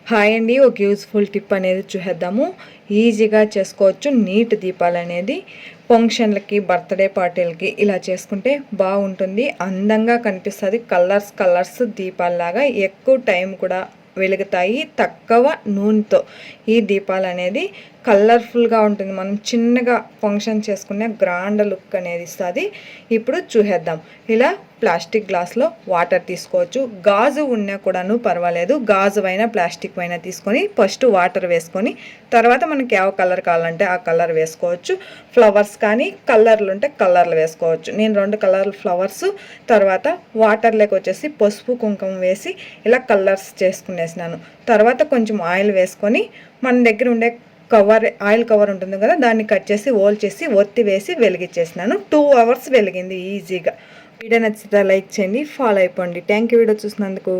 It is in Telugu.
హాయ్ అండి, ఒక యూస్ఫుల్ టిప్ అనేది చూసేద్దాము. ఈజీగా చేసుకోవచ్చు నీట్ దీపాలు అనేది. ఫంక్షన్లకి, బర్త్డే పార్టీలకి ఇలా చేసుకుంటే బాగుంటుంది, అందంగా కనిపిస్తుంది. కలర్స్ దీపాలలాగా ఎక్కువ టైం కూడా వెలుగుతాయి, తక్కువ నూనెతో. ఈ దీపాలు అనేది కలర్ఫుల్గా ఉంటుంది. మనం చిన్నగా ఫంక్షన్ చేసుకునే గ్రాండ్ లుక్ అనేది ఇస్తుంది. ఇప్పుడు చూసేద్దాం. ఇలా ప్లాస్టిక్ గ్లాస్లో వాటర్ తీసుకోవచ్చు, గాజు ఉన్నా కూడాను పర్వాలేదు. గాజు అయినా ప్లాస్టిక్ అయినా తీసుకొని ఫస్ట్ వాటర్ వేసుకొని తర్వాత మనకి ಯಾವ కలర్ కావాలంటే ఆ కలర్ వేసుకోవచ్చు. ఫ్లవర్స్ కానీ కలర్లు ఉంటే కలర్లు వేసుకోవచ్చు. నేను 2 కలర్ల ఫ్లవర్స్ తర్వాత వాటర్లోకి వచ్చేసి పసుపు కుంకుమ వేసి ఇలా కలర్స్ చేసుకునేసినాను. తర్వాత కొంచెం ఆయిల్ వేసుకొని మన దగ్గర ఉండే ఆయిల్ కవర్ ఉంటుంది కదా, దాన్ని కట్ చేసి హోల్ చేసి ఒత్తి వేసి వెలిగించేసినాను. 2 అవర్స్ వెలిగింది ఈజీగా. వీడియో నచ్చితే లైక్ చేయండి, ఫాలో అయిపోండి. థ్యాంక్ యూ వీడియో చూసినందుకు.